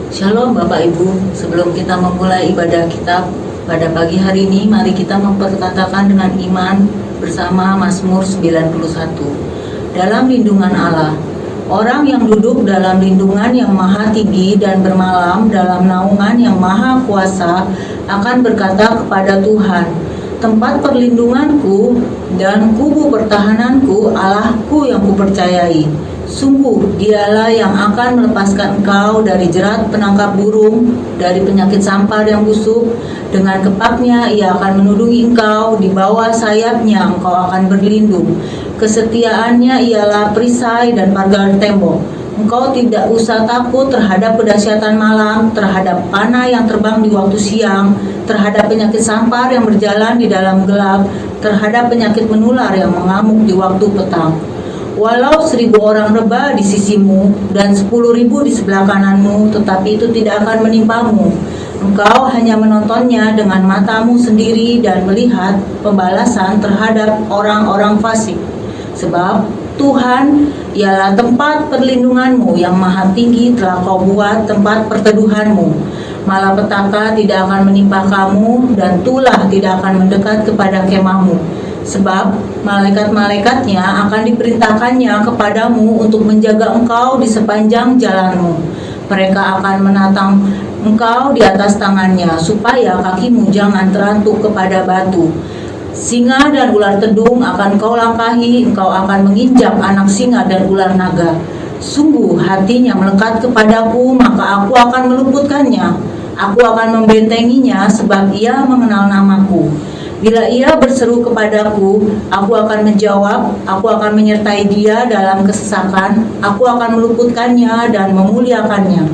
Shalom Bapak Ibu, sebelum kita memulai ibadah kitab pada pagi hari ini, mari kita memperkatakan dengan iman bersama Mazmur 91. Dalam lindungan Allah, orang yang duduk dalam lindungan yang maha tinggi dan bermalam dalam naungan yang maha kuasa akan berkata kepada Tuhan, tempat perlindunganku dan kubu pertahananku, Allahku yang kupercayai. Sungguh dialah yang akan melepaskan engkau dari jerat penangkap burung, dari penyakit sampar yang busuk. Dengan kepaknya ia akan menudungi engkau, di bawah sayapnya engkau akan berlindung. Kesetiaannya ialah perisai dan pagar tembok. Engkau tidak usah takut terhadap kedahsyatan malam, terhadap panah yang terbang di waktu siang, terhadap penyakit sampar yang berjalan di dalam gelap, terhadap penyakit menular yang mengamuk di waktu petang. Walau 1.000 orang rebah di sisimu dan 10.000 di sebelah kananmu, tetapi itu tidak akan menimpamu. Engkau hanya menontonnya dengan matamu sendiri dan melihat pembalasan terhadap orang-orang fasik. Sebab Tuhan ialah tempat perlindunganmu, yang maha tinggi telah kau buat tempat perteduhanmu. Malapetaka tidak akan menimpa kamu, dan tulah tidak akan mendekat kepada kemahmu. Sebab malaikat-malaikatnya akan diperintahkannya kepadamu untuk menjaga engkau di sepanjang jalanmu. Mereka akan menatang engkau di atas tangannya, supaya kakimu jangan terantuk kepada batu. Singa dan ular tedung akan kau langkahi, engkau akan menginjak anak singa dan ular naga. Sungguh hatinya melekat kepadaku, maka aku akan meluputkannya. Aku akan membentenginya, sebab ia mengenal namaku. Bila ia berseru kepadaku, aku akan menjawab, aku akan menyertai dia dalam kesesakan, aku akan meluputkannya dan memuliakannya.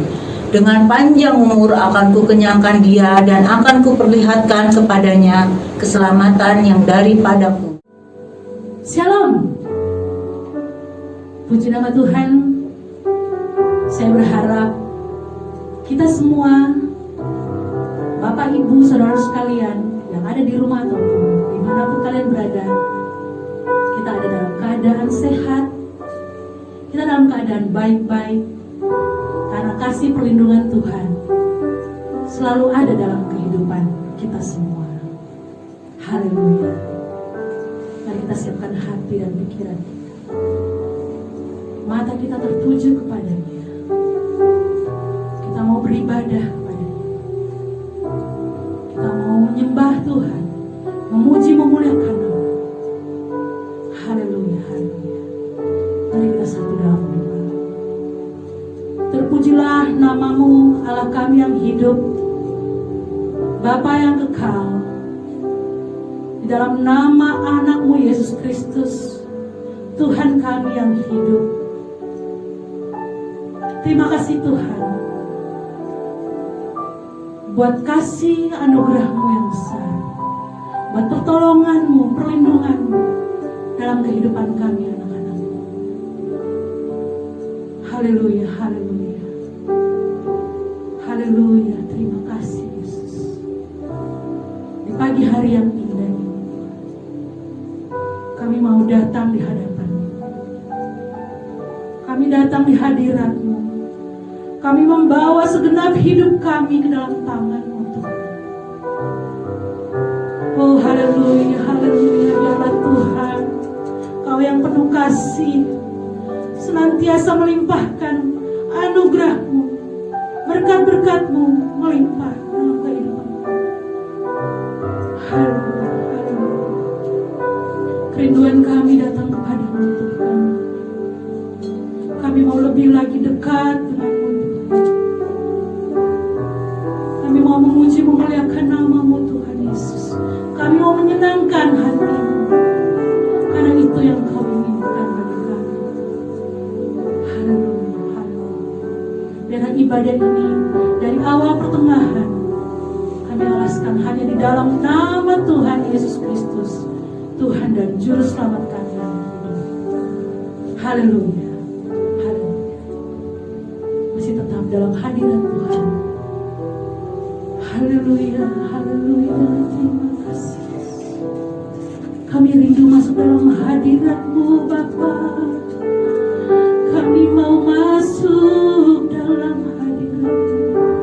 Dengan panjang umur akan kukenyangkan dia dan akan kuperlihatkan kepadanya keselamatan yang daripadaku. Shalom. Puji nama Tuhan. Saya berharap kita semua, Bapak, Ibu, Saudara sekalian yang ada di rumah ataupun dimanapun kalian berada, kita ada dalam keadaan sehat, kita dalam keadaan baik-baik, karena kasih perlindungan Tuhan selalu ada dalam kehidupan kita semua. Haleluya. Mari kita siapkan hati dan pikiran kita, mata kita tertuju kepadanya. Kita mau beribadah kepadanya, kita mau menyembah Tuhan, memuji, memuliakan nama. Haleluya, haleluya. Mari kita satu dalam doa. Terpujilah namamu, Allah kami yang hidup, Bapa yang kekal. Di dalam nama anakmu Yesus Kristus, Tuhan kami yang hidup. Terima kasih Tuhan, buat kasih anugerah-Mu yang besar, buat pertolongan-Mu, perlindungan-Mu dalam kehidupan kami anak-anak-Mu. Haleluya, haleluya. Haleluya, terima kasih Yesus. Di pagi hari yang indah ini, kami mau datang di hadapan-Mu. Kami datang di hadirat-Mu. Kami membawa segenap hidup kami ke dalam tangan-Mu, Tuhan. Oh haleluya, haleluya, biarlah Tuhan, Kau yang penuh kasih senantiasa melimpahkan anugerah-Mu, berkat-berkat-Mu melimpah dalam kehidupan. Haleluya, haleluya. Kerinduan kami datang kepada-Mu, Tuhan. Kami mau lebih lagi dekat dengan-Mu. Kami mau memuji, memuliakan nama-Mu, Tuhan Yesus. Kami mau menyenangkan hati-Mu, karena itu yang Kau inginkan bagi kami. Haleluya, haleluya. Biarlah ibadah ini dari awal pertengahan kami alaskan hanya di dalam nama Tuhan Yesus Kristus, Tuhan dan Juru Selamat kami yang hidup. Haleluya, haleluya. Masih tetap dalam hadirat Tuhan. Haleluya, haleluya, terima kasih. Kami rindu masuk dalam hadirat-Mu, Bapa. Kami mau masuk dalam hadirat-Mu.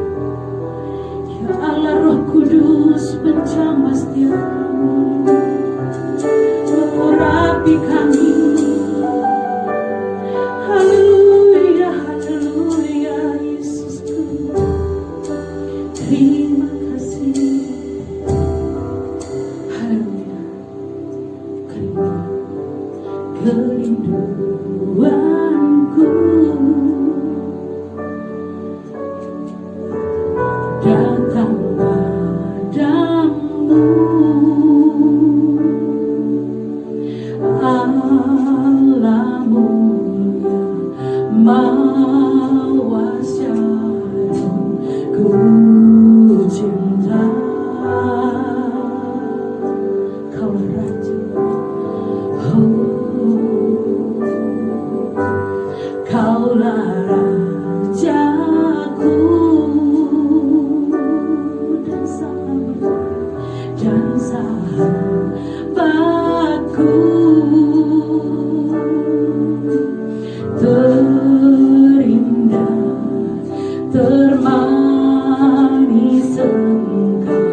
kerinduanku datang padamu, Allah mulia maha Shalom, ku cinta Kau Raja, Kaulah Rajaku dan sahabatku, terindah, termanis Engkau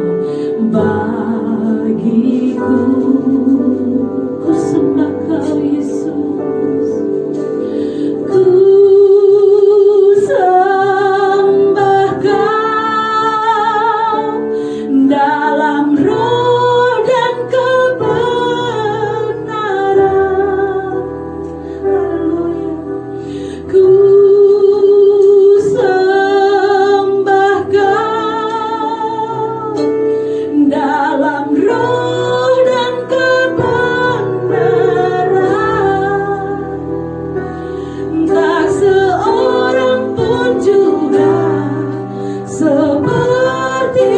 bagiku. Ku sembah Kau Yesus, ku sembah Kau dalam roh dan kebenaran. Haleluya. Ku sembah Kau dalam roh dan kebenaran. Tak seorang pun juga seperti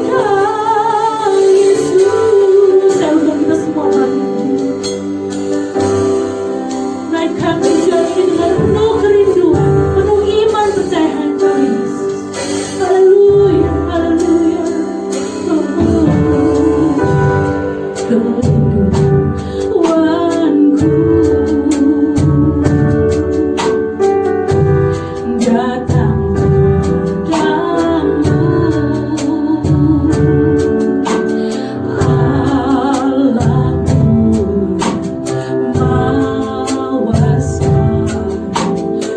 Kau Yesus. Saya undang kita semua hari ini, naikkan pujian ini dengan penuh kerinduan, penuh iman, percaya hanya Kau Yesus. Haleluya, haleluya. Kerinduanku datang padamu, Allah mulia maha Shalom,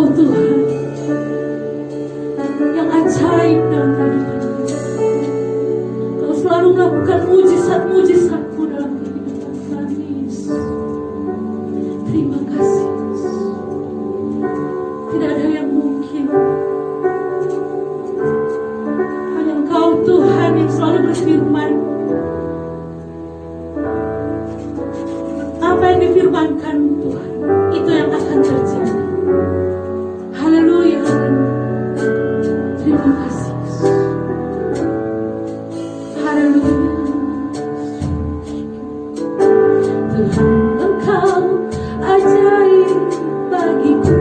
Tuhan yang ajaib dalam kehidupan kita. Kau selalu melakukan mujizat-mujizat-Mu dalam kehidupan kami, Yesus. Terima kasih, Yesus. Tidak ada yang mungkin. Hanya Engkau Tuhan yang selalu berfirman. Apa yang difirmankan Tuhan, itu yang akan terjadi. Haleluya. Terima kasih, Yesus. Haleluya. Tuhan, Engkau ajaib bagiku.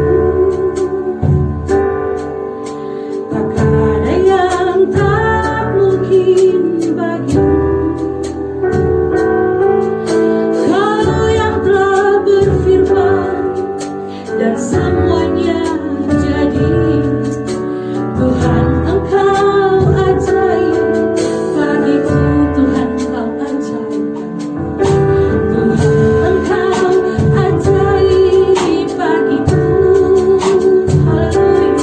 Takkan ada yang tak mungkin bagimu. Kau yang telah berfirman dan semuanya jadi. Tuhan, Engkau ajaib bagiku. Tuhan, Engkau ajaib. Tuhan, Engkau ajaib bagiku. Haleluya.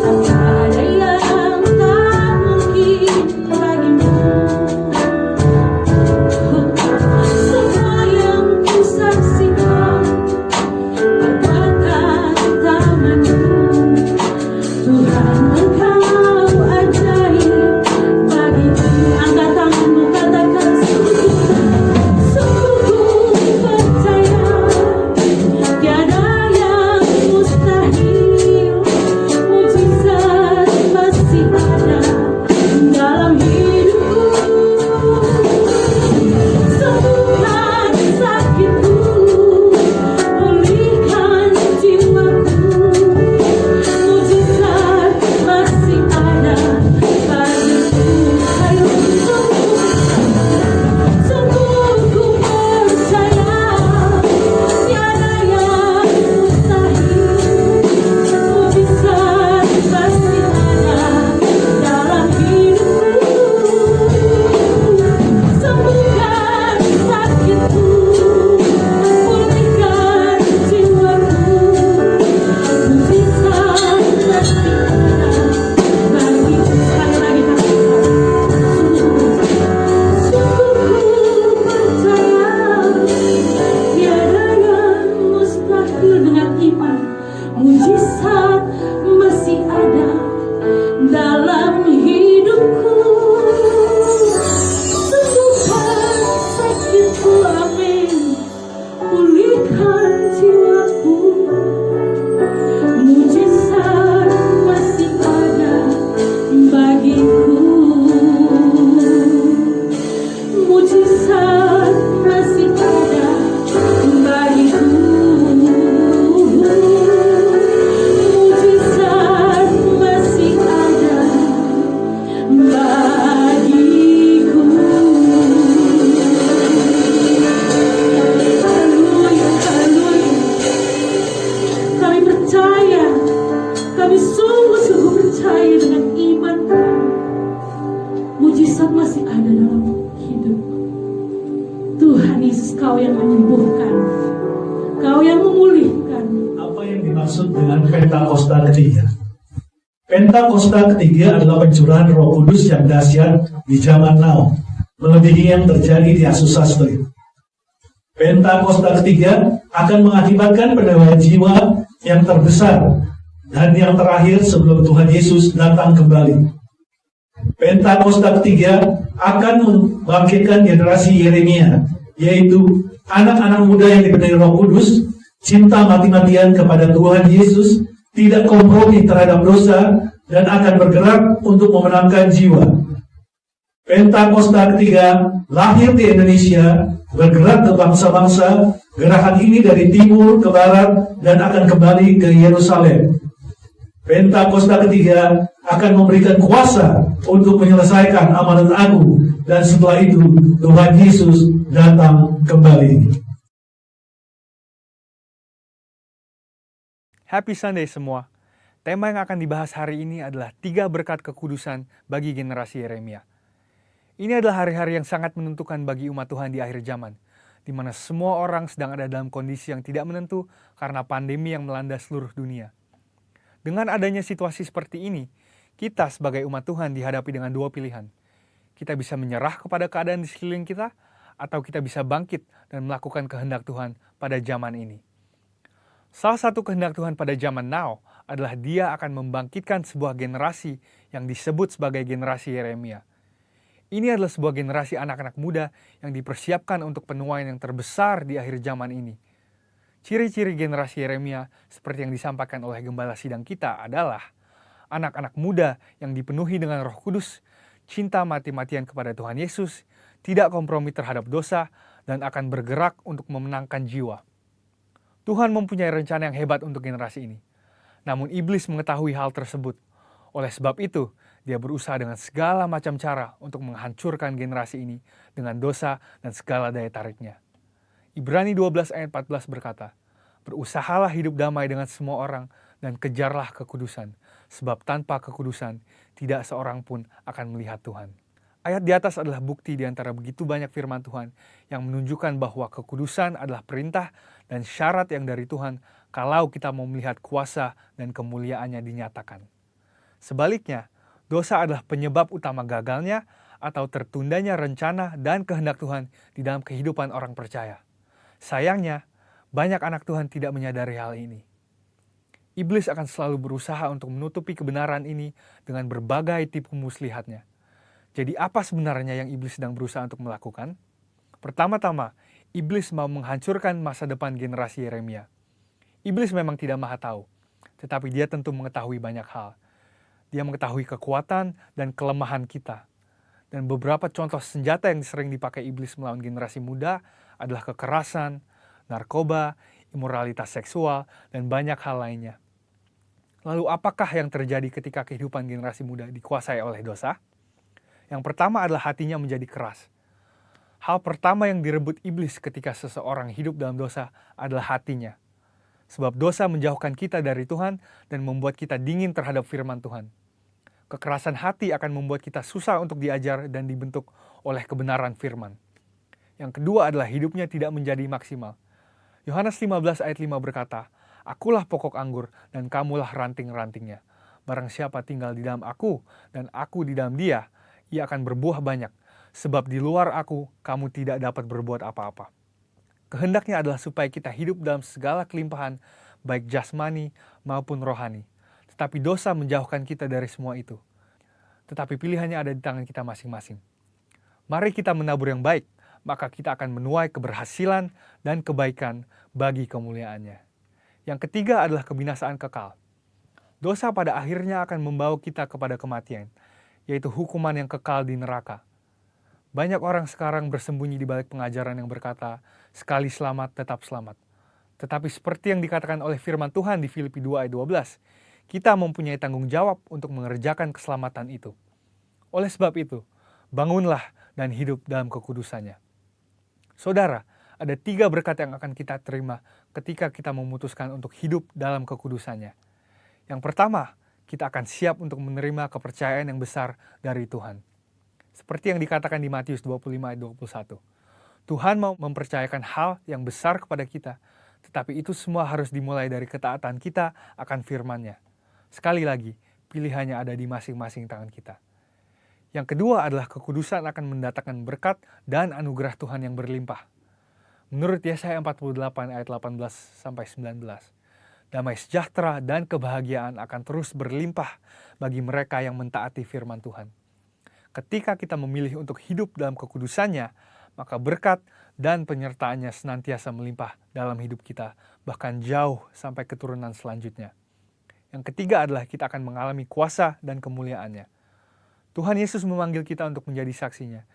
Tak ada yang tak mungkin bagimu. Semua yang ku saksikan perbuatan utama-Mu. Tuhan, Engkau ajaib bagiku. Angkat tanganmu, katakan sungguh percaya tiada yang mustahil. Mujizat masih ada dalam hidupku. Sembuhkan sakitku, pulihkan jiwaku. Mujizat masih ada bagiku. Ayo sungguh ku percaya tiada yang mustahil. Mujizat masih ada dalam hidupku. Sembuhkan sakitku, pulihkan jiwaku. Mujizat masih ada bagiku. Sekali lagi katakan, sungguh percaya tiada yang mustahil. Dengan iman, mujizat masih ada dalam hidupku. Sembuhkan sakitku, amin. Pulihkan jiwaku. Mujizat masih ada bagiku. Mujizat masih ada bagiku. Mujizat masih ada bagiku. Haleluya, haleluya. Kami percaya, kami sungguh-sungguh percaya dengan iman kami. Mujizat masih ada dalam hidup. Tuhan Yesus, Kau yang menyembuhkan, Kau yang memulihkan. Apa yang dimaksud dengan Pentakosta ketiga? Pentakosta ketiga adalah pencurahan Roh Kudus yang dahsyat di zaman now, melebihi yang terjadi di Asusas. Pentakosta ketiga akan mengakibatkan pendamaian jiwa yang terbesar dan yang terakhir sebelum Tuhan Yesus datang kembali. Pentakosta ketiga akan membangkitkan generasi Yeremia, yaitu anak-anak muda yang dipenuhi Roh Kudus, cinta mati-matian kepada Tuhan Yesus, tidak kompromi terhadap dosa, dan akan bergerak untuk memenangkan jiwa. Pentakosta ketiga lahir di Indonesia, bergerak ke bangsa-bangsa. Gerakan ini dari timur ke barat dan akan kembali ke Yerusalem. Pentakosta ketiga akan memberikan kuasa untuk menyelesaikan amanat agung, dan setelah itu Tuhan Yesus datang kembali. Happy Sunday semua. Tema yang akan dibahas hari ini adalah 3 berkat kekudusan bagi generasi Yeremia. Ini adalah hari-hari yang sangat menentukan bagi umat Tuhan di akhir zaman, di mana semua orang sedang ada dalam kondisi yang tidak menentu karena pandemi yang melanda seluruh dunia. Dengan adanya situasi seperti ini, kita sebagai umat Tuhan dihadapi dengan dua pilihan. Kita bisa menyerah kepada keadaan di sekeliling kita, atau kita bisa bangkit dan melakukan kehendak Tuhan pada zaman ini. Salah satu kehendak Tuhan pada zaman now adalah Dia akan membangkitkan sebuah generasi yang disebut sebagai generasi Yeremia. Ini adalah sebuah generasi anak-anak muda yang dipersiapkan untuk penuaian yang terbesar di akhir zaman ini. Ciri-ciri generasi Yeremia seperti yang disampaikan oleh gembala sidang kita adalah anak-anak muda yang dipenuhi dengan Roh Kudus, cinta mati-matian kepada Tuhan Yesus, tidak kompromi terhadap dosa, dan akan bergerak untuk memenangkan jiwa. Tuhan mempunyai rencana yang hebat untuk generasi ini. Namun iblis mengetahui hal tersebut. Oleh sebab itu, dia berusaha dengan segala macam cara untuk menghancurkan generasi ini dengan dosa dan segala daya tariknya. Ibrani 12 ayat 14 berkata, "Berusahalah hidup damai dengan semua orang dan kejarlah kekudusan, sebab tanpa kekudusan tidak seorang pun akan melihat Tuhan." Ayat di atas adalah bukti di antara begitu banyak firman Tuhan yang menunjukkan bahwa kekudusan adalah perintah dan syarat yang dari Tuhan kalau kita mau melihat kuasa dan kemuliaannya dinyatakan. Sebaliknya, dosa adalah penyebab utama gagalnya atau tertundanya rencana dan kehendak Tuhan di dalam kehidupan orang percaya. Sayangnya, banyak anak Tuhan tidak menyadari hal ini. Iblis akan selalu berusaha untuk menutupi kebenaran ini dengan berbagai tipu muslihatnya. Jadi apa sebenarnya yang iblis sedang berusaha untuk melakukan? Pertama-tama, iblis mau menghancurkan masa depan generasi Yeremia. Iblis memang tidak maha tahu, tetapi dia tentu mengetahui banyak hal. Dia mengetahui kekuatan dan kelemahan kita. Dan beberapa contoh senjata yang sering dipakai iblis melawan generasi muda adalah kekerasan, narkoba, imoralitas seksual, dan banyak hal lainnya. Lalu apakah yang terjadi ketika kehidupan generasi muda dikuasai oleh dosa? Yang pertama adalah hatinya menjadi keras. Hal pertama yang direbut iblis ketika seseorang hidup dalam dosa adalah hatinya. Sebab dosa menjauhkan kita dari Tuhan dan membuat kita dingin terhadap firman Tuhan. Kekerasan hati akan membuat kita susah untuk diajar dan dibentuk oleh kebenaran firman. Yang kedua adalah hidupnya tidak menjadi maksimal. Yohanes 15 ayat 5 berkata, "Akulah pokok anggur dan kamulah ranting-rantingnya. Barang siapa tinggal di dalam aku dan aku di dalam dia, ia akan berbuah banyak, sebab di luar aku kamu tidak dapat berbuat apa-apa." Kehendaknya adalah supaya kita hidup dalam segala kelimpahan, baik jasmani maupun rohani. Tetapi dosa menjauhkan kita dari semua itu. Tetapi pilihannya ada di tangan kita masing-masing. Mari kita menabur yang baik, maka kita akan menuai keberhasilan dan kebaikan bagi kemuliaannya. Yang ketiga adalah kebinasaan kekal. Dosa pada akhirnya akan membawa kita kepada kematian, yaitu hukuman yang kekal di neraka. Banyak orang sekarang bersembunyi di balik pengajaran yang berkata, sekali selamat tetap selamat. Tetapi seperti yang dikatakan oleh firman Tuhan di Filipi 2 ayat 12, kita mempunyai tanggung jawab untuk mengerjakan keselamatan itu. Oleh sebab itu, bangunlah dan hidup dalam kekudusannya. Saudara, ada 3 berkat yang akan kita terima ketika kita memutuskan untuk hidup dalam kekudusannya. Yang pertama, kita akan siap untuk menerima kepercayaan yang besar dari Tuhan. Seperti yang dikatakan di Matius 25 ayat 21. Tuhan mau mempercayakan hal yang besar kepada kita, tetapi itu semua harus dimulai dari ketaatan kita akan firman-Nya. Sekali lagi, pilihannya ada di masing-masing tangan kita. Yang kedua adalah kekudusan akan mendatangkan berkat dan anugerah Tuhan yang berlimpah. Menurut Yesaya 48 ayat 18-19, damai sejahtera dan kebahagiaan akan terus berlimpah bagi mereka yang mentaati firman Tuhan. Ketika kita memilih untuk hidup dalam kekudusannya, maka berkat dan penyertaannya senantiasa melimpah dalam hidup kita, bahkan jauh sampai keturunan selanjutnya. Yang ketiga adalah kita akan mengalami kuasa dan kemuliaannya. Tuhan Yesus memanggil kita untuk menjadi saksinya.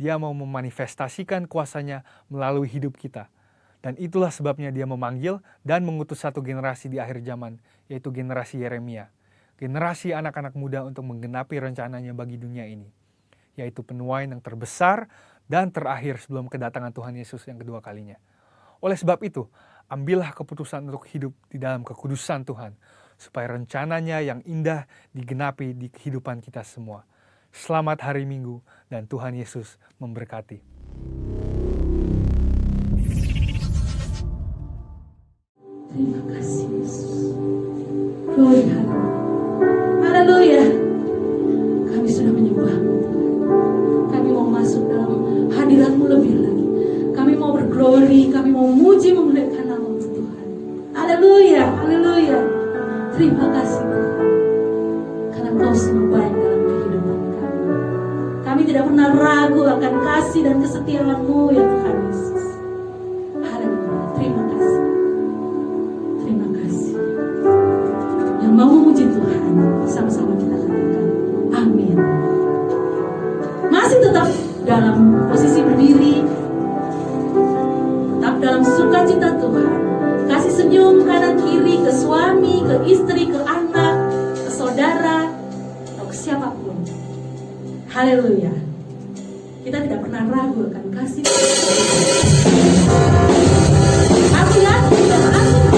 Dia mau memanifestasikan kuasanya melalui hidup kita. Dan itulah sebabnya dia memanggil dan mengutus satu generasi di akhir zaman, yaitu generasi Yeremia. Generasi anak-anak muda untuk menggenapi rencananya bagi dunia ini, yaitu penuaian yang terbesar dan terakhir sebelum kedatangan Tuhan Yesus yang kedua kalinya. Oleh sebab itu, ambillah keputusan untuk hidup di dalam kekudusan Tuhan, supaya rencananya yang indah digenapi di kehidupan kita semua. Selamat hari Minggu dan Tuhan Yesus memberkati. Terima kasih Yesus. Glory, haleluya. Terima kasih Tuhan, karena Kau sungguh baik dalam kehidupan kami. Kami tidak pernah ragu akan kasih dan kesetiaan-Mu ya Tuhan Yesus. Haleluya, terima kasih. Terima kasih. Yang mau memuji Tuhan, sama-sama kita katakan amin. Masih tetap dalam posisi berdiri, tetap dalam sukacita Tuhan. Kasih senyum kanan kiri ke suami, ke istri, ke anak, ke saudara, atau ke siapapun. Haleluya. Kita tidak pernah ragu akan kasih. Aku yakin dan aku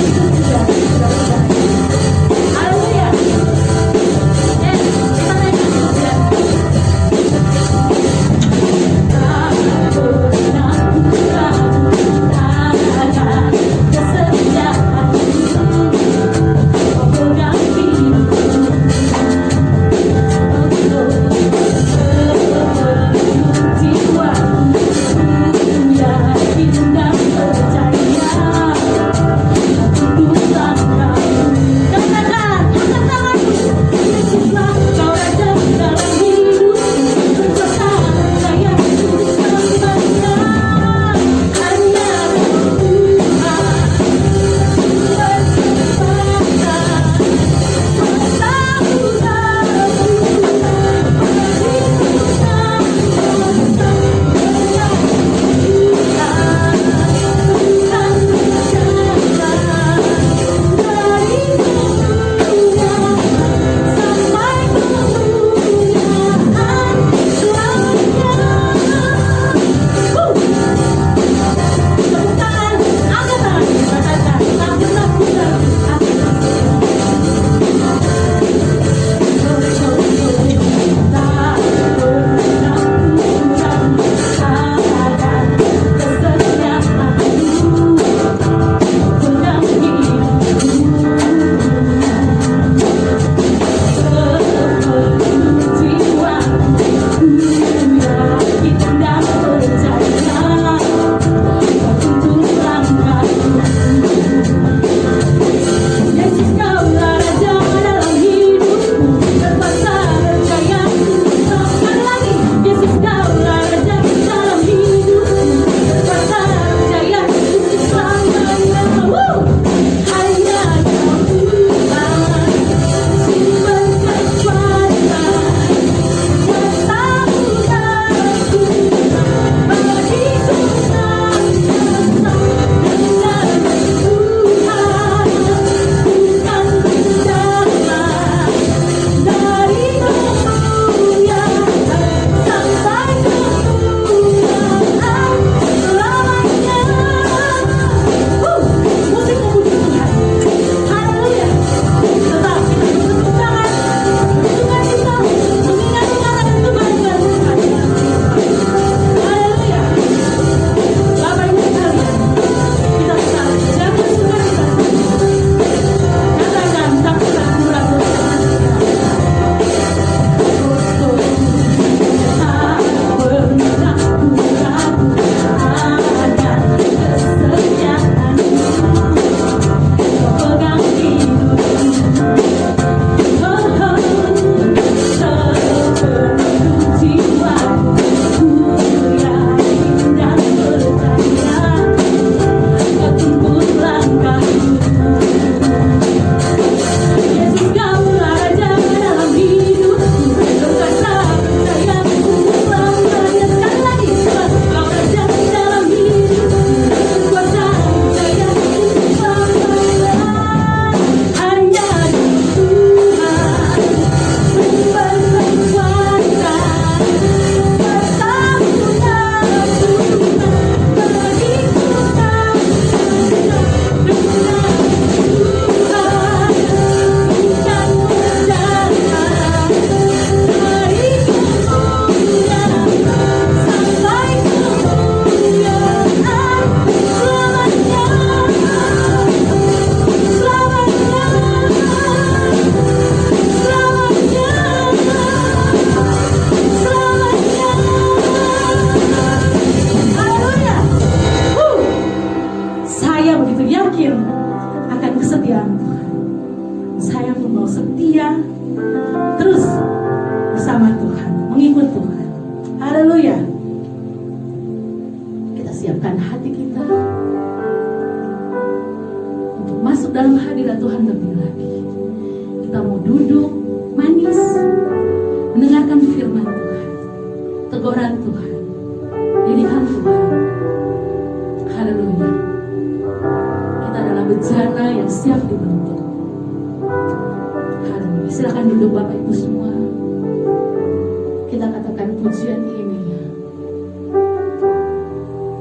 itu juga sudah. Haleluya. Kita naikkan dulu ya. Saya begitu yakin akan kesetiaan Tuhan. saya pun mau setia terus bersama Tuhan, mengikut Tuhan. Haleluya. Kita siapkan hati kita untuk masuk dalam hadirat Tuhan lebih lagi. Kita mau duduk manis, mendengarkan firman Tuhan, teguran Tuhan, didikan Tuhan. Haleluya. Kita adalah bejana yang siap dibentuk. Haleluya. Silakan duduk Bapak Ibu semua. Kita katakan pujian ini.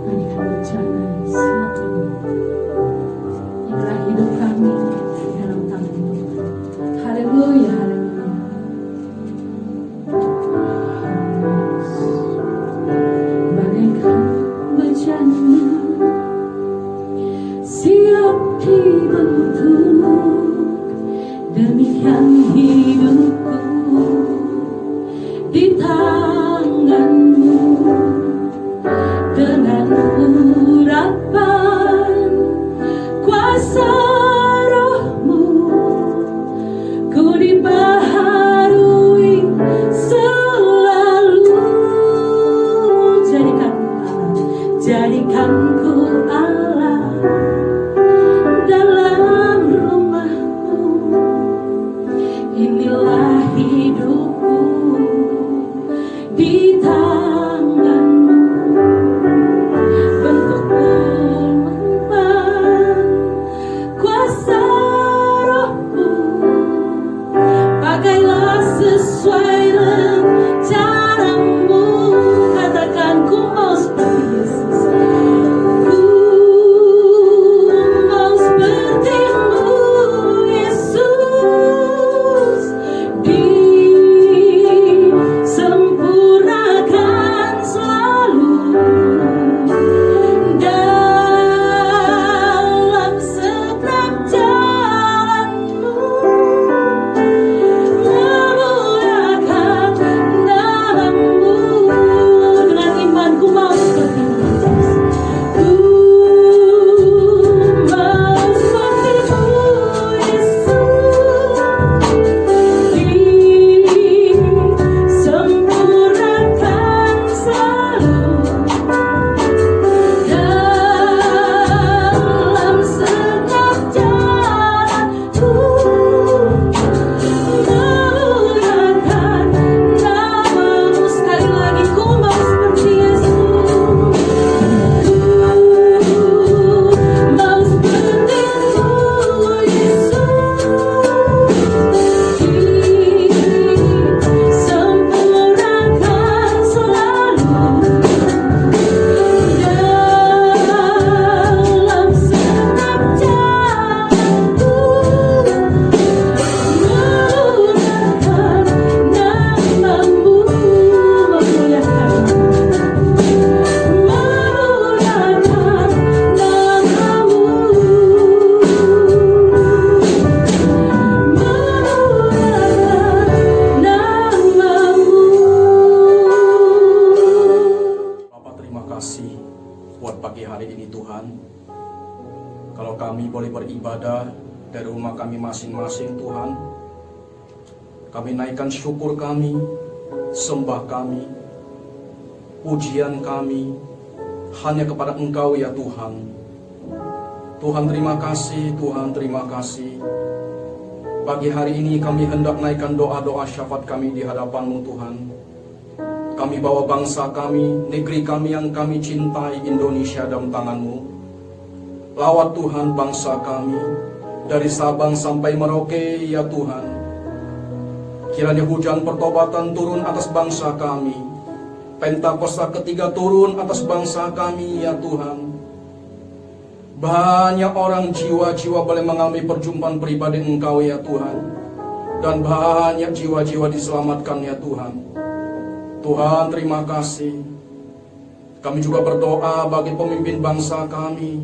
Nyanyikan bejana yang siap dibentuk. Inilah hidup kami di dalam tangan Tuhan. Haleluya. Haleluya. Bagaikan bejana siap dibentuk, demikian hidupku di tanganmu, dengan urapan kuasa rohmu, ku dibaharui selalu. Jadikanku Allah dalam rumahmu. Inilah hidupku di tanganmu, bentukku memang kuasa rohmu, pakailah sesuai rencanamu. Katakan ku mau seperti Yesus, ku mau seperti-Mu Yesus, disempurnakan selalu dalam setiap jalanmu, memuliakan nama-Mu. Dengan imanku mau seperti-Mu Yesus, ku mau seperti-Mu Yesus, disempurnakan selalu dalam setiap jalanku, memuliakan nama-Mu. Sekali lagi, ku mau seperti Yesus, mau seperti-Mu Yesus, disempurnakan selalu dalam setiap jalanku, memuliakan nama-Mu, memuliakan nama-Mu. Bapak, terima kasih buat pagi hari ini Tuhan. Kalau kami boleh beribadah dari rumah kami masing-masing Tuhan, kami naikkan syukur kami, sembah kami, pujian kami hanya kepada Engkau ya Tuhan. Tuhan terima kasih, Tuhan terima kasih. Pagi hari ini kami hendak naikkan doa-doa syafaat kami di hadapan-Mu Tuhan. Kami bawa bangsa kami, negeri kami yang kami cintai, Indonesia, dalam tangan-Mu. Lawat Tuhan bangsa kami, dari Sabang sampai Merauke ya Tuhan. Kiranya hujan pertobatan turun atas bangsa kami. Pentakosta ketiga turun atas bangsa kami ya Tuhan. Banyak orang jiwa-jiwa boleh mengalami perjumpaan pribadi Engkau ya Tuhan. Dan banyak jiwa-jiwa diselamatkan ya Tuhan. Tuhan terima kasih. Kami juga berdoa bagi pemimpin bangsa kami,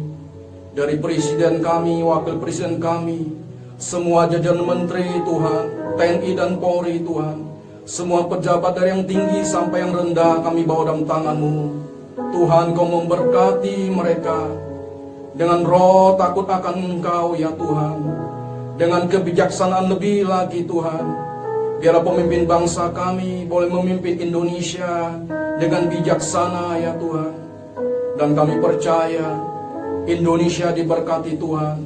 dari presiden kami, wakil presiden kami, semua jajaran menteri Tuhan, TNI dan Polri Tuhan, semua pejabat dari yang tinggi sampai yang rendah kami bawa dalam tangan-Mu. Tuhan, Kau memberkati mereka dengan roh takut akan Engkau ya Tuhan. dengan kebijaksanaan lebih lagi Tuhan. Biarlah pemimpin bangsa kami boleh memimpin Indonesia dengan bijaksana ya Tuhan. Dan kami percaya Indonesia diberkati Tuhan.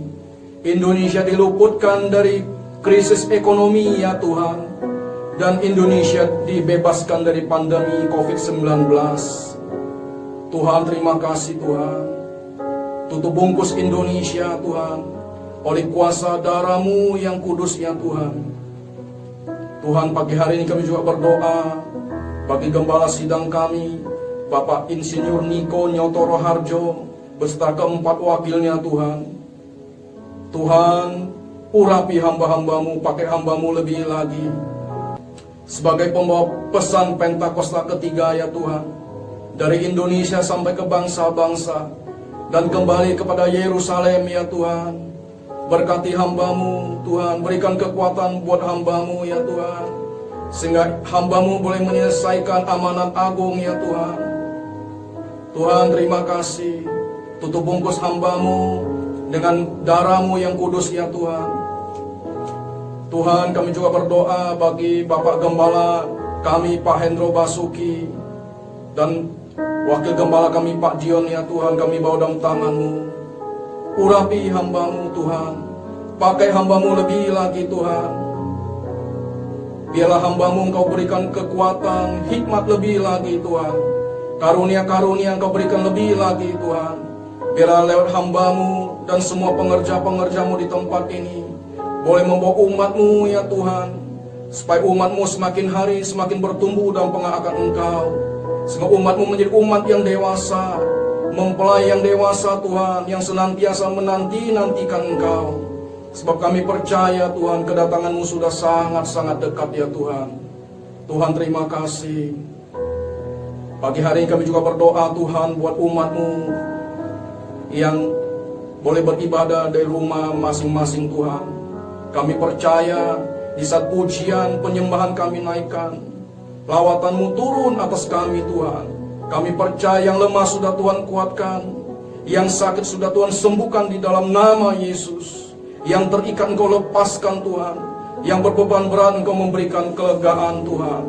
Indonesia diluputkan dari krisis ekonomi ya Tuhan. Dan Indonesia dibebaskan dari pandemi COVID-19. Tuhan, terima kasih Tuhan. Tutup bungkus Indonesia Tuhan oleh kuasa darah-Mu yang kudus ya Tuhan. Tuhan, pagi hari ini kami juga berdoa bagi gembala sidang kami, Bapak Insinyur Niko Nyotoro Harjo, beserta keempat wakilnya Tuhan. Tuhan, urapi hamba-hamba-Mu, pakai hamba-Mu lebih lagi. Sebagai pembawa pesan Pentakosta ketiga ya Tuhan, dari Indonesia sampai ke bangsa-bangsa, dan kembali kepada Yerusalem ya Tuhan. Berkati hamba-Mu Tuhan, berikan kekuatan buat hamba-Mu ya Tuhan, sehingga hamba-Mu boleh menyelesaikan amanat agung ya Tuhan. Tuhan, terima kasih. Tutup bungkus hamba-Mu dengan darah-Mu yang kudus ya Tuhan. Tuhan, kami juga berdoa bagi Bapak Gembala kami Pak Hendro Basuki, dan Wakil Gembala kami Pak Dion ya Tuhan, kami bawa dalam tangan-Mu. Urapi hamba-Mu Tuhan, pakai hamba-Mu lebih lagi Tuhan. Biarlah hamba-Mu Engkau berikan kekuatan, hikmat lebih lagi Tuhan. Karunia-karunia Engkau berikan lebih lagi Tuhan. Biarlah lewat hamba-Mu dan semua pengerja-pengerja-Mu di tempat ini boleh membawa umat-Mu ya Tuhan, supaya umat-Mu semakin hari semakin bertumbuh dalam pengakuan Engkau, sehingga umat-Mu menjadi umat yang dewasa, mempelai yang dewasa Tuhan, yang senantiasa menanti-nantikan Engkau. Sebab kami percaya Tuhan, kedatangan-Mu sudah sangat-sangat dekat ya Tuhan. Tuhan, terima kasih. Pagi hari ini kami juga berdoa Tuhan buat umat-Mu yang boleh beribadah dari rumah masing-masing Tuhan. Kami percaya di saat pujian penyembahan kami naikkan, lawatan-Mu turun atas kami Tuhan. Kami percaya yang lemah sudah Tuhan kuatkan, yang sakit sudah Tuhan sembuhkan di dalam nama Yesus, yang terikat Engkau lepaskan Tuhan, yang berbeban berat Engkau memberikan kelegaan Tuhan.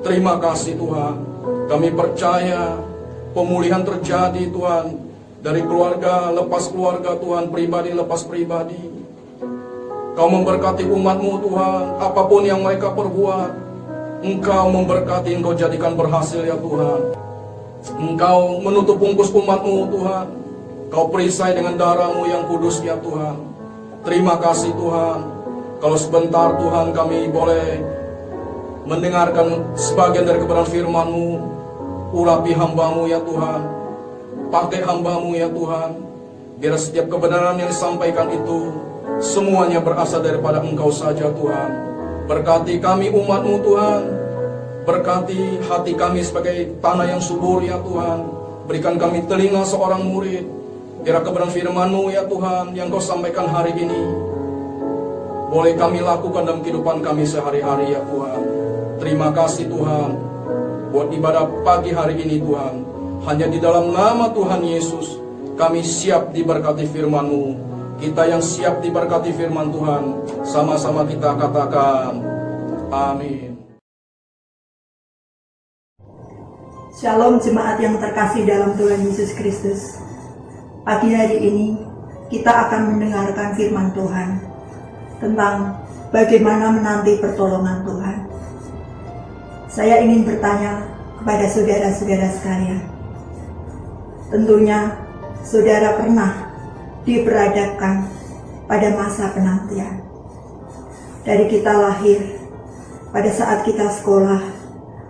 Terima kasih Tuhan. Kami percaya pemulihan terjadi Tuhan, dari keluarga lepas keluarga Tuhan, pribadi lepas pribadi. Kau memberkati umat-Mu Tuhan, apapun yang mereka perbuat, Engkau memberkati, Engkau jadikan berhasil ya Tuhan. Engkau menutup bungkus umat-Mu Tuhan. Kau perisai dengan darah-Mu yang kudus ya Tuhan. Terima kasih Tuhan. Kalau sebentar Tuhan kami boleh mendengarkan sebagian dari kebenaran firman-Mu. Urapi hamba-Mu ya Tuhan. Pakai hamba-Mu ya Tuhan. Biar setiap kebenaran yang disampaikan itu semuanya berasal daripada Engkau saja Tuhan. Berkati kami umat-Mu Tuhan. Berkati hati kami sebagai tanah yang subur ya Tuhan. Berikan kami telinga seorang murid. Biar kebenaran firman-Mu ya Tuhan yang Kau sampaikan hari ini boleh kami lakukan dalam kehidupan kami sehari-hari ya Tuhan. Terima kasih Tuhan buat ibadah pagi hari ini Tuhan. Hanya di dalam nama Tuhan Yesus kami siap diberkati firman-Mu. Kita yang siap diberkati firman Tuhan, sama-sama kita katakan amin. Shalom jemaat yang terkasih dalam Tuhan Yesus Kristus. Pagi hari ini kita akan mendengarkan firman Tuhan tentang bagaimana menanti pertolongan Tuhan. Saya ingin bertanya kepada saudara-saudara sekalian. Tentunya saudara pernah diperhadapkan pada masa penantian. Dari kita lahir, pada saat kita sekolah,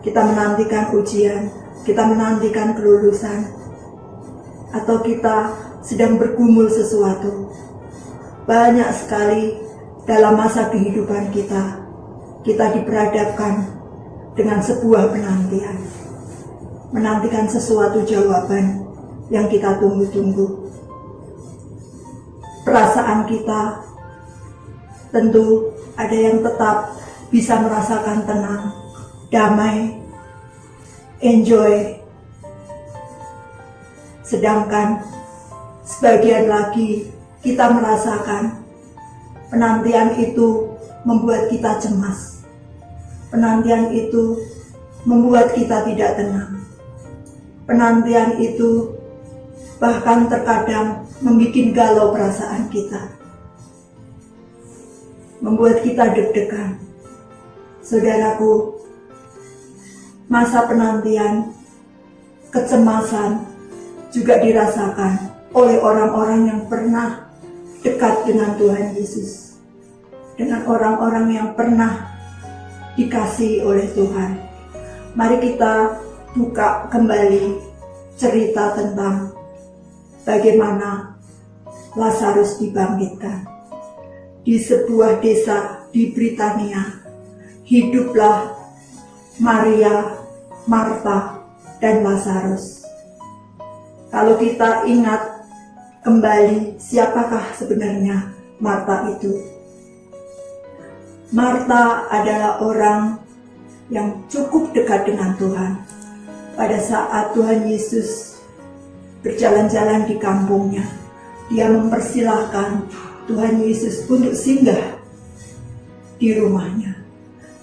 kita menantikan ujian, kita menantikan kelulusan, atau kita sedang bergumul sesuatu. Banyak sekali dalam masa kehidupan kita diperhadapkan dengan sebuah penantian. Menantikan sesuatu jawaban yang kita tunggu-tunggu. Perasaan kita tentu ada yang tetap bisa merasakan tenang, damai, enjoy. Sedangkan sebagian lagi kita merasakan Penantian itu membuat kita cemas. Penantian itu membuat kita tidak tenang. Penantian itu bahkan terkadang membuat galau perasaan kita, membuat kita deg-degan. Saudaraku, masa penantian, kecemasan juga dirasakan oleh orang-orang yang pernah dekat dengan Tuhan Yesus, dengan orang-orang yang pernah dikasihi oleh Tuhan. Mari kita buka kembali cerita tentang bagaimana Lazarus dibangkitkan. Di sebuah desa di Britania, hiduplah Maria, Marta, dan Lazarus. Kalau kita ingat kembali siapakah sebenarnya Marta itu? Marta adalah orang yang cukup dekat dengan Tuhan. Pada saat Tuhan Yesus berjalan-jalan di kampungnya, dia mempersilahkan Tuhan Yesus untuk singgah di rumahnya.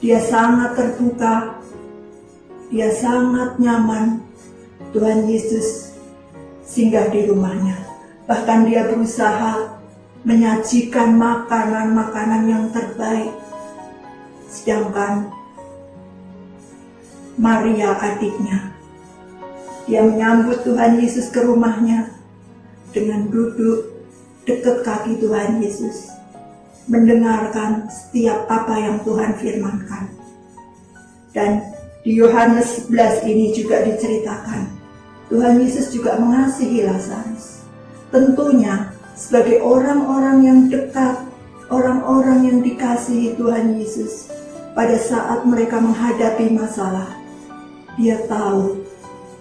Dia sangat terbuka, dia sangat nyaman. Tuhan Yesus singgah di rumahnya. Bahkan dia berusaha menyajikan makanan-makanan yang terbaik. Sedangkan Maria adiknya, dia menyambut Tuhan Yesus ke rumahnya dengan duduk dekat kaki Tuhan Yesus, mendengarkan setiap apa yang Tuhan firmankan. Dan di Yohanes 11 ini juga diceritakan, Tuhan Yesus juga mengasihi Lazarus. Tentunya sebagai orang-orang yang dekat, orang-orang yang dikasihi Tuhan Yesus, pada saat mereka menghadapi masalah, dia tahu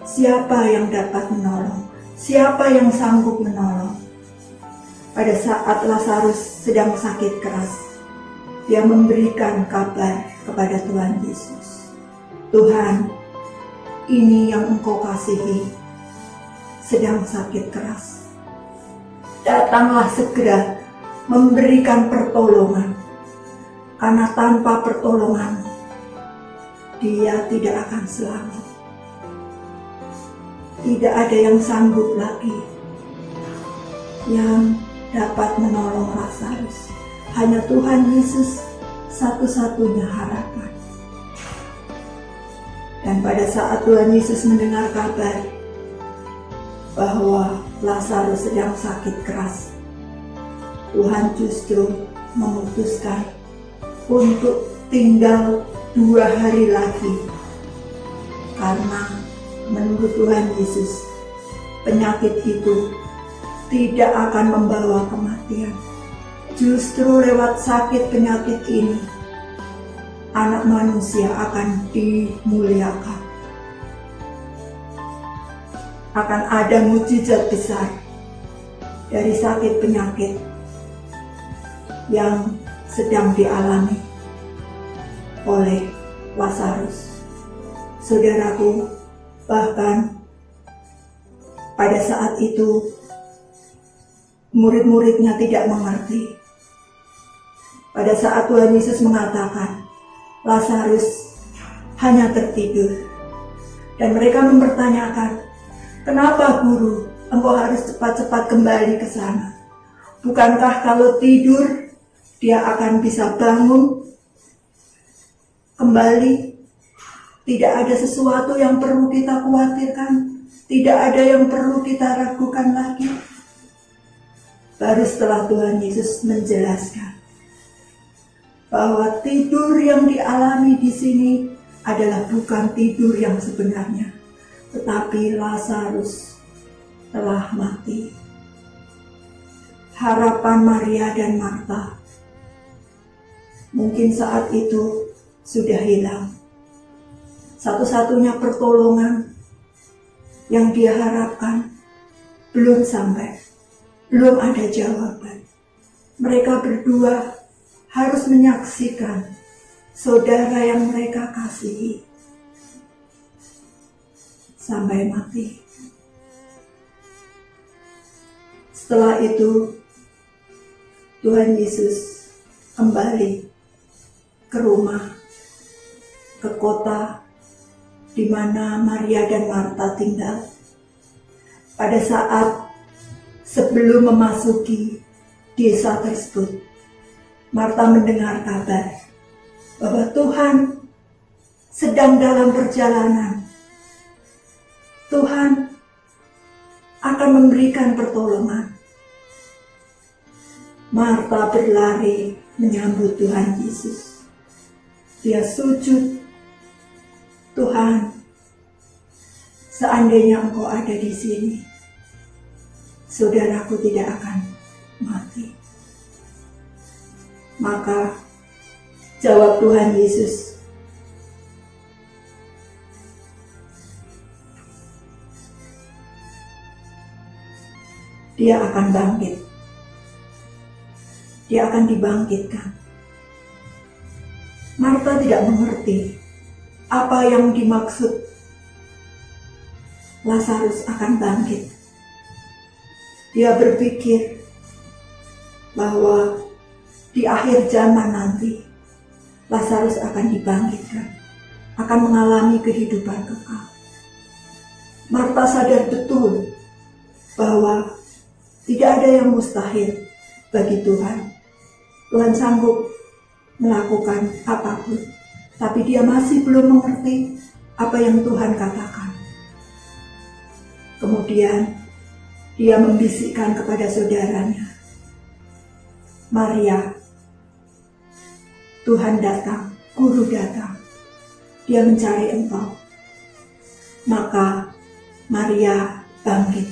siapa yang dapat menolong, siapa yang sanggup menolong. Pada saat Lazarus sedang sakit keras, dia memberikan kabar kepada Tuhan Yesus. Tuhan, ini yang Engkau kasihi sedang sakit keras. Datanglah segera memberikan pertolongan, karena tanpa pertolongan dia tidak akan selamat. Tidak ada yang sanggup lagi yang dapat menolong Lazarus. Hanya Tuhan Yesus satu-satunya harapan. Dan pada saat Tuhan Yesus mendengar kabar bahwa Lazarus sedang sakit keras, Tuhan justru memutuskan untuk tinggal 2 hari lagi. Karena menurut Tuhan Yesus, penyakit itu tidak akan membawa kematian. Justru lewat sakit penyakit ini, anak manusia akan dimuliakan. Akan ada mujizat besar dari sakit penyakit yang sedang dialami oleh Lazarus. Saudaraku, bahkan pada saat itu murid-muridnya tidak mengerti. Pada saat Tuhan Yesus mengatakan, Lazarus hanya tertidur. Dan mereka mempertanyakan, kenapa guru, engkau harus cepat-cepat kembali ke sana? Bukankah kalau tidur, dia akan bisa bangun kembali? Tidak ada sesuatu yang perlu kita khawatirkan. Tidak ada yang perlu kita ragukan lagi. Baru setelah Tuhan Yesus menjelaskan bahwa tidur yang dialami di sini adalah bukan tidur yang sebenarnya, tetapi Lazarus telah mati. Harapan Maria dan Marta mungkin saat itu sudah hilang. Satu-satunya pertolongan yang dia harapkan belum sampai. Belum ada jawaban. Mereka berdua harus menyaksikan saudara yang mereka kasihi sampai mati. Setelah itu, Tuhan Yesus kembali ke rumah, ke kota di mana Maria dan Marta tinggal. Pada saat sebelum memasuki desa tersebut, Marta mendengar kabar bahwa Tuhan sedang dalam perjalanan. Tuhan akan memberikan pertolongan. Marta berlari menyambut Tuhan Yesus. Dia sujud, Tuhan, seandainya Engkau ada di sini, saudaraku tidak akan mati. Maka jawab Tuhan Yesus, dia akan bangkit. Dia akan dibangkitkan. Marta tidak mengerti apa yang dimaksud Lazarus akan bangkit. Dia berpikir bahwa di akhir zaman nanti Lazarus akan dibangkitkan, akan mengalami kehidupan kekal. Marta sadar betul bahwa tidak ada yang mustahil bagi Tuhan. Tuhan sanggup melakukan apapun, tapi dia masih belum mengerti apa yang Tuhan katakan. Kemudian dia membisikkan kepada saudaranya, Maria, Tuhan datang, Guru datang, dia mencari engkau. Maka Maria bangkit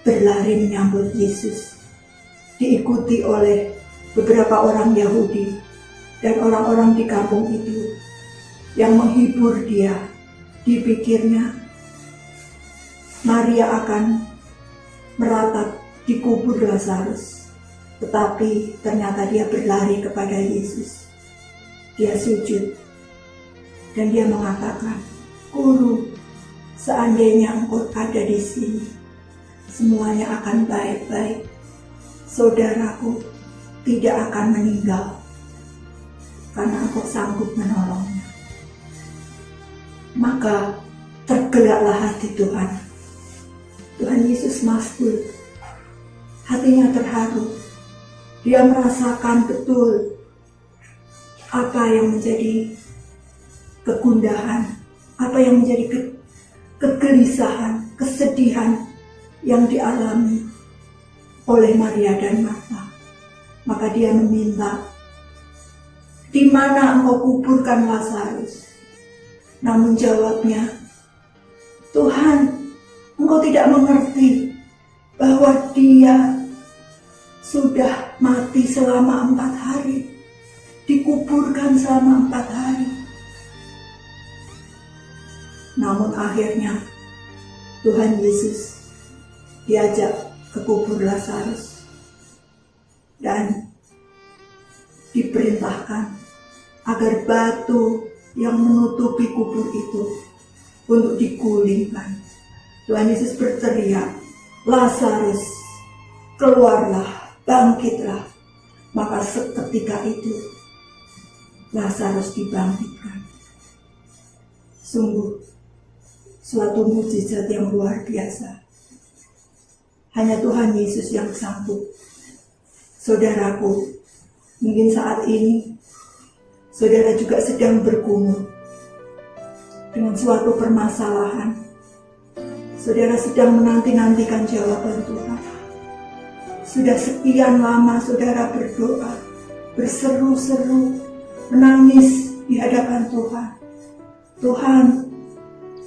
berlari menyambut Yesus, diikuti oleh beberapa orang Yahudi dan orang-orang di kampung itu yang menghibur dia. Dipikirnya Maria akan meratap di kubur Lazarus, tetapi ternyata dia berlari kepada Yesus. Dia sujud dan dia mengatakan, Guru, seandainya Engkau ada di sini, semuanya akan baik-baik. Saudaraku tidak akan meninggal karena Engkau sanggup menolongnya. Maka tergeraklah hati Tuhan. Tuhan Yesus masbul, hatinya terharu. Dia merasakan betul apa yang menjadi kegundahan, apa yang menjadi kegelisahan, kesedihan yang dialami oleh Maria dan Marta. Maka dia meminta, di mana Engkau kuburkan Lazarus? Namun jawabnya, Tuhan, Engkau tidak mengerti bahwa dia sudah mati selama 4 hari, dikuburkan selama 4 hari. Namun akhirnya Tuhan Yesus diajak ke kubur Lazarus dan diperintahkan agar batu yang menutupi kubur itu untuk digulingkan. Tuhan Yesus berteriak, Lazarus, keluarlah, bangkitlah. Maka seketika itu Lazarus dibangkitkan. Sungguh suatu mukjizat yang luar biasa. Hanya Tuhan Yesus yang sanggup. Saudaraku, mungkin saat ini saudara juga sedang bergumul dengan suatu permasalahan. Saudara sedang menanti-nantikan jawaban Tuhan. Sudah sekian lama saudara berdoa, berseru-seru, menangis di hadapan Tuhan. Tuhan,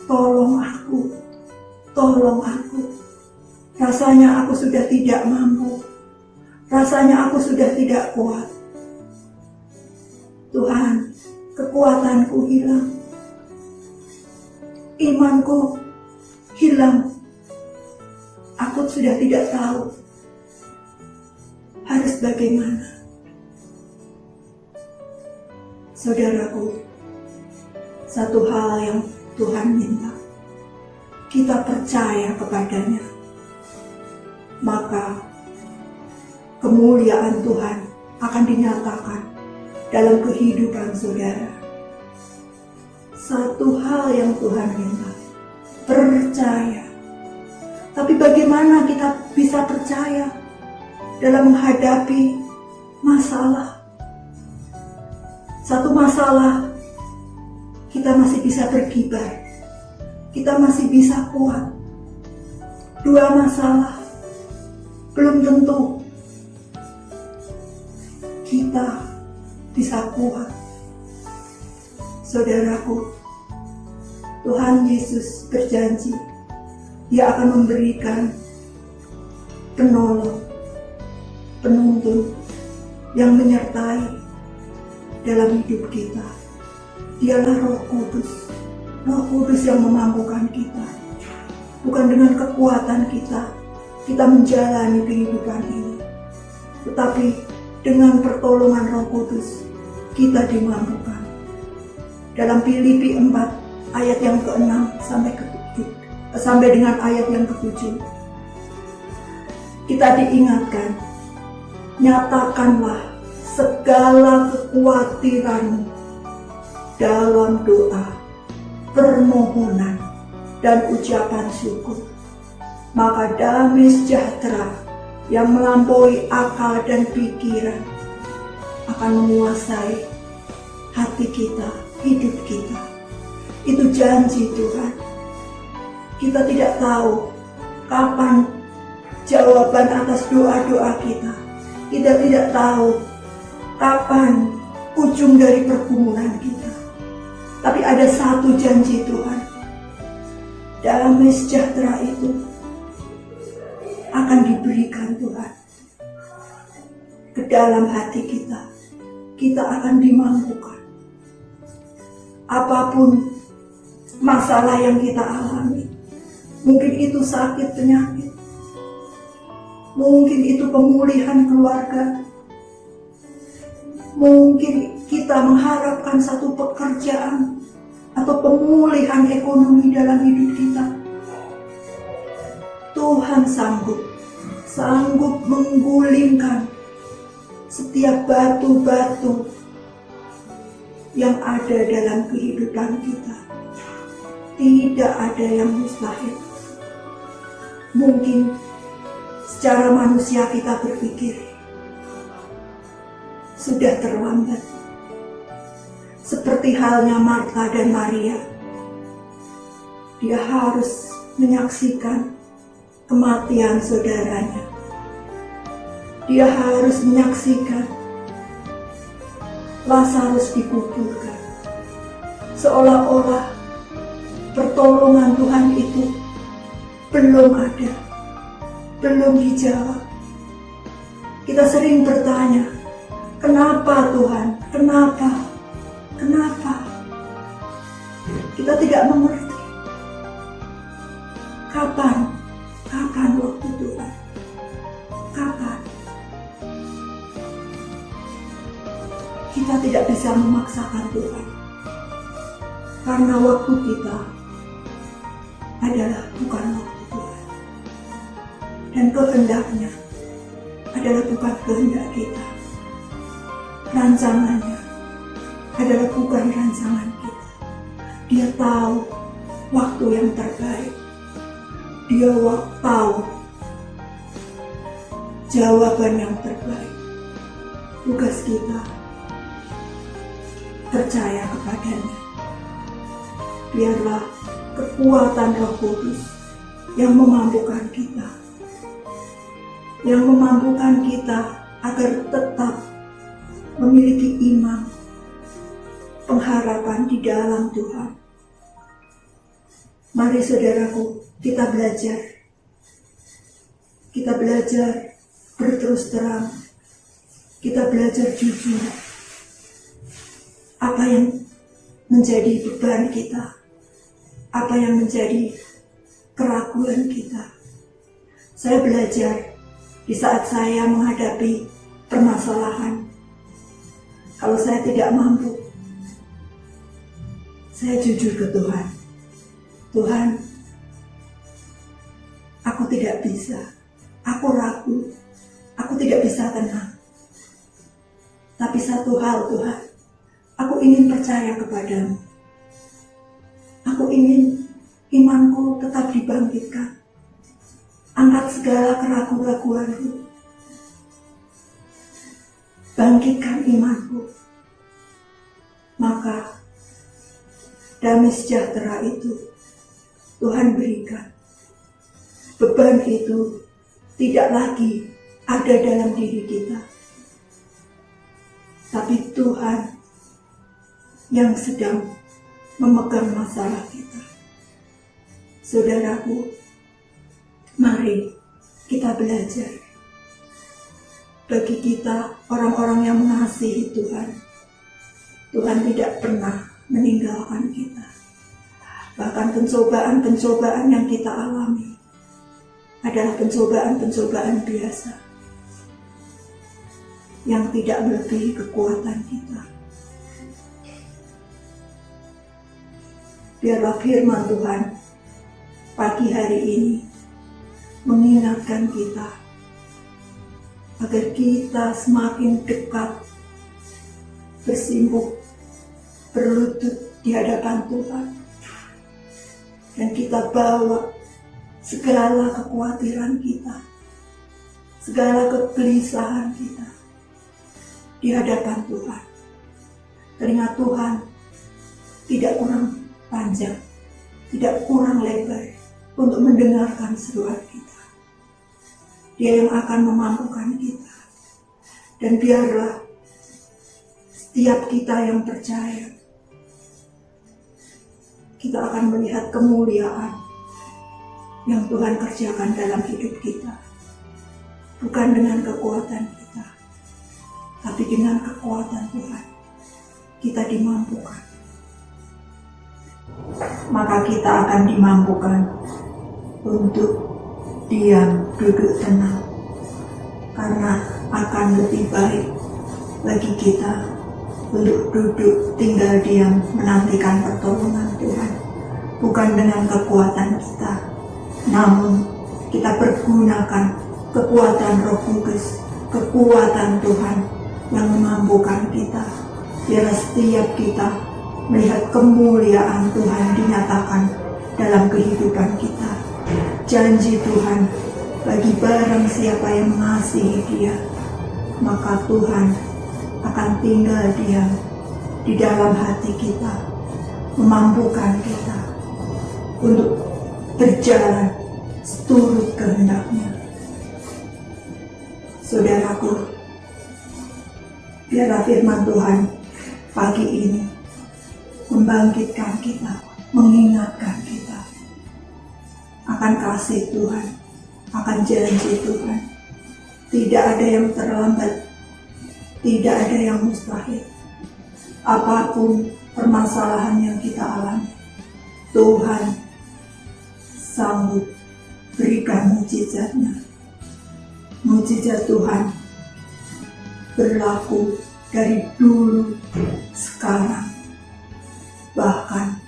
tolong aku, tolong aku. Rasanya aku sudah tidak mampu. Rasanya aku sudah tidak kuat. Tuhan, kekuatanku hilang. Imanku hilang. Aku sudah tidak tahu harus bagaimana. Saudaraku, satu hal yang Tuhan minta, kita percaya kepadanya. Maka kemuliaan Tuhan akan dinyatakan dalam kehidupan saudara. Satu hal yang Tuhan minta, percaya. Tapi bagaimana kita bisa percaya dalam menghadapi masalah? Satu masalah, kita masih bisa berkibar, kita masih bisa kuat. Dua masalah, belum tentu kita bisa kuat. Saudaraku, Tuhan Yesus berjanji Dia akan memberikan penolong, penuntun yang menyertai dalam hidup kita. Dialah Roh Kudus yang memampukan kita. Bukan dengan kekuatan kita menjalani kehidupan ini, tetapi dengan pertolongan Roh Kudus kita dimampukan. Dalam Filipi 4 ayat yang ke-6 sampai dengan ayat yang ke-7, kita diingatkan, nyatakanlah segala kekhawatiranmu dalam doa, permohonan, dan ucapan syukur. Maka damai sejahtera yang melampaui akal dan pikiran akan menguasai hati kita, hidup kita. Itu janji Tuhan. Kita tidak tahu kapan jawaban atas doa-doa kita. Kita tidak tahu kapan ujung dari pergumulan kita. Tapi ada satu janji Tuhan. Damai sejahtera itu akan diberikan Tuhan ke dalam hati kita. Kita akan dimampukan. Apapun masalah yang kita alami, mungkin itu sakit penyakit, mungkin itu pemulihan keluarga, mungkin kita mengharapkan satu pekerjaan atau pemulihan ekonomi dalam hidup kita. Tuhan sanggup menggulingkan setiap batu-batu yang ada dalam kehidupan kita. Tidak ada yang mustahil. Mungkin secara manusia kita berpikir sudah terlambat. Seperti halnya Martha dan Maria, dia harus menyaksikan kematian saudaranya. Dia harus menyaksikan Lazarus dikuburkan. Seolah-olah pertolongan Tuhan itu belum ada, belum dijawab. Kita sering bertanya, kenapa Tuhan? Kenapa? Kita tidak mengerti. Kapan waktu Tuhan? Kapan? Kita tidak bisa memaksakan Tuhan, karena waktu kita adalah bukan waktu Tuhan, dan kehendaknya adalah bukan kehendak kita. Rancangannya adalah bukan rancangan kita. Dia tahu waktu yang terbaik. Dia tahu jawaban yang terbaik. Tugas kita percaya kepadanya. Biarlah kekuatan Roh Kudus yang memampukan kita, agar tetap memiliki iman, pengharapan di dalam Tuhan. Mari saudaraku, kita belajar berterus terang, kita belajar jujur. Apa yang menjadi beban kita, apa yang menjadi keraguan kita. Saya belajar di saat saya menghadapi permasalahan. Kalau saya tidak mampu, saya jujur ke Tuhan. Tuhan, aku tidak bisa, aku ragu, aku tidak bisa tenang. Tapi satu hal Tuhan, aku ingin percaya kepadamu. Aku ingin imanku tetap dibangkitkan. Angkat segala keraguan-raguanku. Bangkitkan imanku. Maka damai sejahtera itu Tuhan berikan. Beban itu tidak lagi ada dalam diri kita. Tapi Tuhan yang sedang memegang masalah kita. Saudaraku, mari kita belajar. Bagi kita, orang-orang yang mengasihi Tuhan, Tuhan tidak pernah meninggalkan kita. Bahkan pencobaan-pencobaan yang kita alami adalah pencobaan-pencobaan biasa yang tidak melebihi kekuatan kita. Biarlah firman Tuhan pagi hari ini mengingatkan kita agar kita semakin dekat bersimpuh, berlutut di hadapan Tuhan, dan kita bawa segala kekhawatiran kita, segala kegelisahan kita di hadapan Tuhan. Telinga Tuhan tidak kurang panjang, tidak kurang lebar untuk mendengarkan seruan kita. Dia yang akan memampukan kita. Dan biarlah setiap kita yang percaya, kita akan melihat kemuliaan yang Tuhan kerjakan dalam hidup kita. Bukan dengan kekuatan kita, tapi dengan kekuatan Tuhan kita dimampukan. Maka kita akan dimampukan untuk diam, duduk tenang, karena akan lebih baik bagi kita untuk duduk, tinggal diam, menantikan pertolongan Tuhan. Bukan dengan kekuatan kita, namun kita pergunakan kekuatan Roh Kudus, kekuatan Tuhan yang memampukan kita. Biar setiap kita melihat kemuliaan Tuhan dinyatakan dalam kehidupan kita. Janji Tuhan, bagi barang siapa yang mengasihi Dia, maka Tuhan akan tinggal diam di dalam hati kita, memampukan kita untuk berjalan seturut kehendak-Nya. Saudaraku, biarlah firman Tuhan pagi ini membangkitkan kita, mengingatkan kita akan kasih Tuhan, akan janji Tuhan. Tidak ada yang terlambat, tidak ada yang mustahil. Apapun permasalahan yang kita alami, Tuhan sanggup berikan mujizat-Nya. Mujizat Tuhan berlaku dari dulu, sekarang, bahkan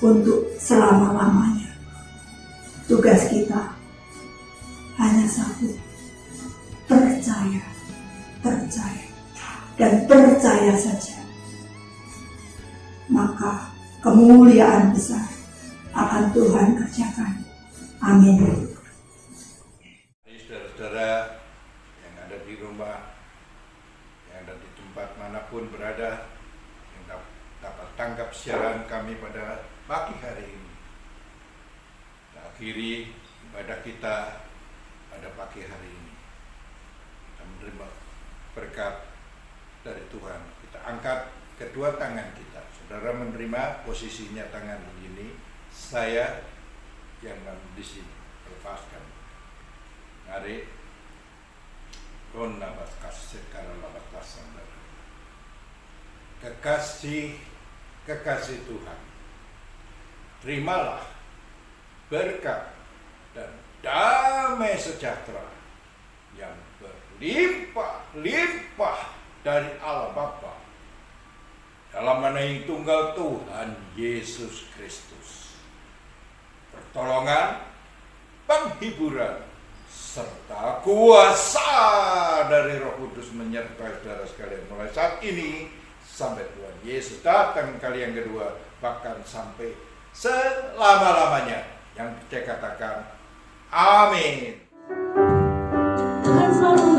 untuk selama-lamanya. Tugas kita hanya satu, percaya, dan percaya saja. Maka kemuliaan besar akan Tuhan kerjakan. Amin. Saudara-saudara yang ada di rumah, yang ada di tempat manapun berada, yang dapat tangkap siaran kami pada pagi hari ini. Kita akhiri ibadah kita pada pagi hari ini. Kita menerima berkat dari Tuhan. Kita angkat kedua tangan kita. Saudara menerima posisinya tangan begini. Saya yang di sini lepaskan. Mari kekasih Tuhan, terimalah berkat dan damai sejahtera yang berlimpah-limpah dari Allah Bapa dalam menaik tunggal Tuhan Yesus Kristus. Pertolongan, penghiburan, serta kuasa dari Roh Kudus menyertai saudara sekalian mulai saat ini sampai Tuhan Yesus datang kali yang kedua, bahkan sampai selama-lamanya. Yang saya katakan, amin. Tuhan selalu